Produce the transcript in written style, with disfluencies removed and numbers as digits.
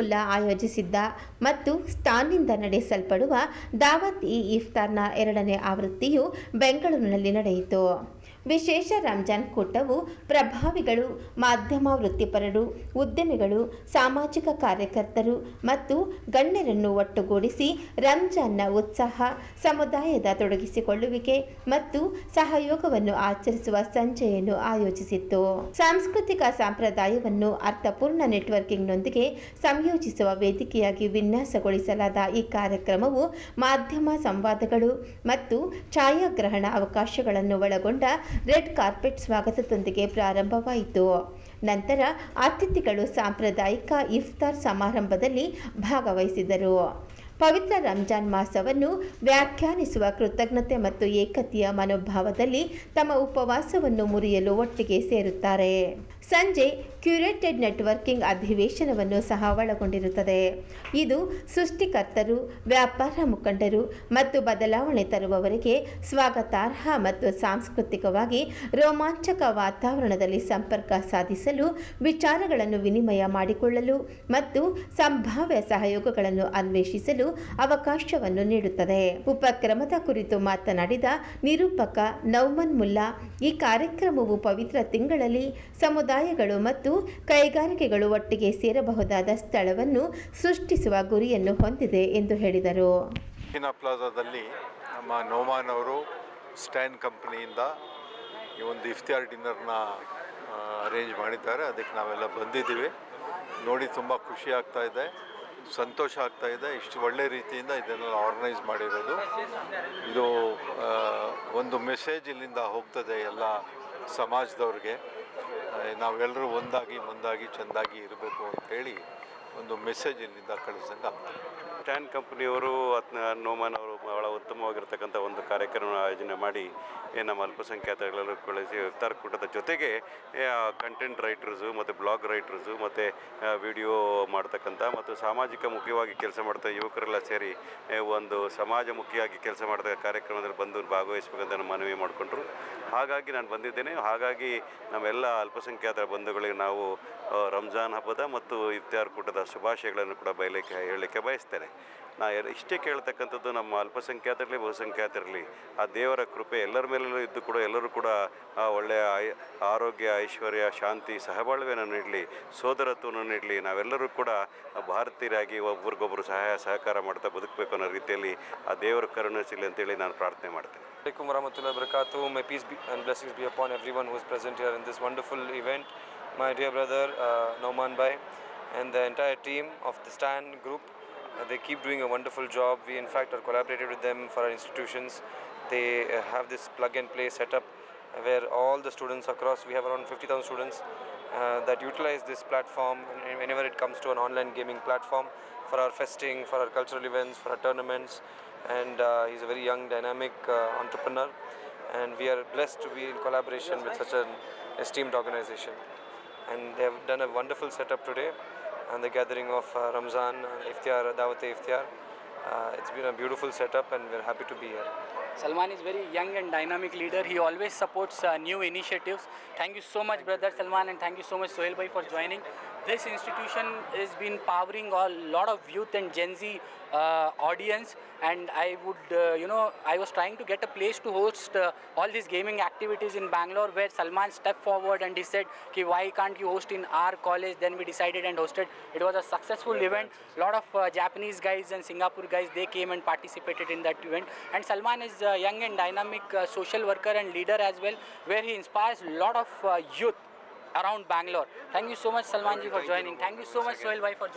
ಮುಲ್ಲಾ ಆಯೋಜಿಸಿದ್ದ ಮತ್ತು ಸ್ಟಾನ್ನಿಂದ ನಡೆಸಲ್ಪಡುವ ದಾವತ್ ಇ ಇಫ್ತಾರ್ನ 2ನೇ ಆವೃತ್ತಿಯು ಬೆಂಗಳೂರಿನಲ್ಲಿ ನಡೆಯಿತು. ವಿಶೇಷ ರಂಜಾನ್ ಕೂಟವು ಪ್ರಭಾವಿಗಳು, ಮಾಧ್ಯಮ ವೃತ್ತಿಪರರು, ಉದ್ಯಮಿಗಳು, ಸಾಮಾಜಿಕ ಕಾರ್ಯಕರ್ತರು ಮತ್ತು ಗಣ್ಯರನ್ನು ಒಟ್ಟುಗೂಡಿಸಿ ರಂಜಾನ್ನ ಉತ್ಸಾಹ, ಸಮುದಾಯದ ತೊಡಗಿಸಿಕೊಳ್ಳುವಿಕೆ ಮತ್ತು ಸಹಯೋಗವನ್ನು ಆಚರಿಸುವ ಸಂಜೆಯನ್ನು ಆಯೋಜಿಸಿತ್ತು. ಸಾಂಸ್ಕೃತಿಕ ಸಂಪ್ರದಾಯವನ್ನು ಅರ್ಥಪೂರ್ಣ ನೆಟ್ವರ್ಕಿಂಗ್ನೊಂದಿಗೆ ಸಂಯೋಜಿಸುವ ವೇದಿಕೆಯಾಗಿ ವಿನ್ಯಾಸಗೊಳಿಸಲಾದ ಈ ಕಾರ್ಯಕ್ರಮವು ಮಾಧ್ಯಮ ಸಂವಾದಗಳು ಮತ್ತು ಛಾಯಾಗ್ರಹಣ ಅವಕಾಶಗಳನ್ನು ಒಳಗೊಂಡ ರೆಡ್ ಕಾರ್ಪೆಟ್ ಸ್ವಾಗತದೊಂದಿಗೆ ಪ್ರಾರಂಭವಾಯಿತು. ನಂತರ ಅತಿಥಿಗಳು ಸಾಂಪ್ರದಾಯಿಕ ಇಫ್ತಾರ್ ಸಮಾರಂಭದಲ್ಲಿ ಭಾಗವಹಿಸಿದರು. ಪವಿತ್ರ ರಂಜಾನ್ ಮಾಸವನ್ನು ವ್ಯಾಖ್ಯಾನಿಸುವ ಕೃತಜ್ಞತೆ ಮತ್ತು ಏಕತೆಯ ಮನೋಭಾವದಲ್ಲಿ ತಮ್ಮ ಉಪವಾಸವನ್ನು ಮುರಿಯಲು ಒಟ್ಟಿಗೆ ಸೇರುತ್ತಾರೆ. ಸಂಜೆ ಕ್ಯೂರೇಟೆಡ್ ನೆಟ್ವರ್ಕಿಂಗ್ ಅಧಿವೇಶನವನ್ನು ಸಹ ಒಳಗೊಂಡಿರುತ್ತದೆ. ಇದು ಸೃಷ್ಟಿಕರ್ತರು, ವ್ಯಾಪಾರ ಮುಖಂಡರು ಮತ್ತು ಬದಲಾವಣೆ ತರುವವರಿಗೆ ಸ್ವಾಗತಾರ್ಹ ಮತ್ತು ಸಾಂಸ್ಕೃತಿಕವಾಗಿ ರೋಮಾಂಚಕ ವಾತಾವರಣದಲ್ಲಿ ಸಂಪರ್ಕ ಸಾಧಿಸಲು, ವಿಚಾರಗಳನ್ನು ವಿನಿಮಯ ಮಾಡಿಕೊಳ್ಳಲು ಮತ್ತು ಸಂಭಾವ್ಯ ಸಹಯೋಗಗಳನ್ನು ಅನ್ವೇಷಿಸಲು ಅವಕಾಶವನ್ನು ನೀಡುತ್ತದೆ. ಉಪಕ್ರಮದ ಕುರಿತು ಮಾತನಾಡಿದ ನಿರೂಪಕ ನೌಮನ್ ಮುಲ್ಲಾ, ಈ ಕಾರ್ಯಕ್ರಮವು ಪವಿತ್ರ ತಿಂಗಳಲ್ಲಿ ಸಮುದಾಯಗಳು ಮತ್ತು ಕೈಗಾರಿಕೆಗಳು ಒಟ್ಟಿಗೆ ಸೇರಬಹುದಾದ ಸ್ಥಳವನ್ನು ಸೃಷ್ಟಿಸುವ ಗುರಿಯನ್ನು ಹೊಂದಿದೆ ಎಂದು ಹೇಳಿದರು. ಪ್ಲಾಜಾದಲ್ಲಿ ನಮ್ಮ ನೌಮಾನ್ ಅವರು ಸ್ಟ್ಯಾನ್ ಕಂಪನಿಯಿಂದ ಈ ಒಂದು ಇಫ್ತಿಯಾರ್ ಡಿನ್ನರ್ನ ಅರೇಂಜ್ ಮಾಡಿದ್ದಾರೆ. ಅದಕ್ಕೆ ನಾವೆಲ್ಲ ಬಂದಿದ್ದೀವಿ. ನೋಡಿ ತುಂಬ ಖುಷಿ ಆಗ್ತಾ ಇದೆ, ಸಂತೋಷ ಆಗ್ತಾ ಇದೆ. ಇಷ್ಟು ಒಳ್ಳೆ ರೀತಿಯಿಂದ ಇದನ್ನೆಲ್ಲ ಆರ್ಗನೈಸ್ ಮಾಡಿರೋದು. ಇದು ಒಂದು ಮೆಸೇಜ್ ಇಲ್ಲಿಂದ ಹೋಗ್ತದೆ ಎಲ್ಲ ಸಮಾಜದವ್ರಿಗೆ. ನಾವೆಲ್ಲರೂ ಮುಂದಾಗಿ ಚೆಂದಾಗಿ ಇರಬೇಕು ಅಂತೇಳಿ ಒಂದು ಮೆಸೇಜ್ ಇಲ್ಲಿಂದ ಕಳಿಸಂಗೆ ಆಗ್ತದೆ. ಸ್ಟ್ಯಾನ್ ಕಂಪ್ನಿಯವರು ನೋಮನ್ ಅವರು ಬಹಳ ಉತ್ತಮವಾಗಿರ್ತಕ್ಕಂಥ ಒಂದು ಕಾರ್ಯಕ್ರಮ ಆಯೋಜನೆ ಮಾಡಿ ನಮ್ಮ ಅಲ್ಪಸಂಖ್ಯಾತರೆಲ್ಲರೂ ಕಳಿಸಿ ಇಫ್ತಾರ್ ಕೂಟದ ಜೊತೆಗೆ ಕಂಟೆಂಟ್ ರೈಟರ್ಸು ಮತ್ತು ಬ್ಲಾಗ್ ರೈಟರ್ಸು ಮತ್ತು ವಿಡಿಯೋ ಮಾಡ್ತಕ್ಕಂಥ ಮತ್ತು ಸಾಮಾಜಿಕ ಮುಖ್ಯವಾಗಿ ಕೆಲಸ ಮಾಡ್ತಾ ಯುವಕರೆಲ್ಲ ಸೇರಿ ಒಂದು ಸಮಾಜಮುಖಿಯಾಗಿ ಕೆಲಸ ಮಾಡ್ತಾ ಕಾರ್ಯಕ್ರಮದಲ್ಲಿ ಬಂದು ಭಾಗವಹಿಸಬೇಕಂತ ಮನವಿ ಮಾಡಿಕೊಂಡ್ರು. ಹಾಗಾಗಿ ನಾನು ಬಂದಿದ್ದೇನೆ. ಹಾಗಾಗಿ ನಮ್ಮೆಲ್ಲ ಅಲ್ಪಸಂಖ್ಯಾತರ ಬಂಧುಗಳಿಗೆ ನಾವು ರಂಜಾನ್ ಹಬ್ಬದ ಮತ್ತು ಇಫ್ತಾರ್ ಕೂಟದ ಶುಭಾಶಯಗಳನ್ನು ಕೂಡ ಹೇಳಲಿಕ್ಕೆ ಬಯಸ್ತೇನೆ. ನಾ ಇಷ್ಟೇ ಕೇಳ್ತಕ್ಕಂಥದ್ದು, ನಮ್ಮ ಅಲ್ಪಸಂಖ್ಯಾತರಿರಲಿ ಬಹುಸಂಖ್ಯಾತರಿರಲಿ ಆ ದೇವರ ಕೃಪೆ ಎಲ್ಲರ ಮೇಲೂ ಇದ್ದು ಕೂಡ ಎಲ್ಲರೂ ಕೂಡ ಒಳ್ಳೆಯ ಆರೋಗ್ಯ, ಐಶ್ವರ್ಯ, ಶಾಂತಿ, ಸಹಬಾಳ್ವೆಯನ್ನು ನೀಡಲಿ, ಸೋದರತ್ವವನ್ನು ನೀಡಲಿ. ನಾವೆಲ್ಲರೂ ಕೂಡ ಭಾರತೀಯರಾಗಿ ಒಬ್ರಿಗೊಬ್ಬರು ಸಹಕಾರ ಮಾಡ್ತಾ ಬದುಕಬೇಕು ಅನ್ನೋ ರೀತಿಯಲ್ಲಿ ಆ ದೇವರ ಕರುಣಿಸಲಿ ಅಂತೇಳಿ ನಾನು ಪ್ರಾರ್ಥನೆ ಮಾಡ್ತೇನೆ. Assalamualaikum warahmatullahi wabarakatuh. May peace and blessings be upon everyone who is present here in this wonderful event. My dear brother Nauman Bhai and the entire team of the STAN group, they keep doing a wonderful job. We in fact are collaborated with them for our institutions. They have this plug and play setup where all the students across, we have around 50,000 students that utilize this platform whenever it comes to an online gaming platform for our festing, for our cultural events, for our tournaments. And he's a very young, dynamic entrepreneur, and we are blessed to be in collaboration with such an esteemed organization. And they have done a wonderful setup today and the gathering of Ramzan Iftiar, Dawat Iftiar. It's been a beautiful setup and we're happy to be here. Salman is very young and dynamic leader. He always supports new initiatives. Thank you so much, brother Salman, and thank you so much, Sohail bhai, for joining. This institution has been powering a lot of youth and Gen Z audience, and I would, I was trying to get a place to host all these gaming activities in Bangalore, where Salman stepped forward and he said, why can't you host in our college? Then we decided and hosted. It was a successful event. A lot of Japanese guys and Singapore guys, they came and participated in that event. And Salman is a young and dynamic social worker and leader as well, where he inspires a lot of youth around Bangalore. Thank you so much, Salman ji, for joining. Thank you so much, Sohail bhai, for joining.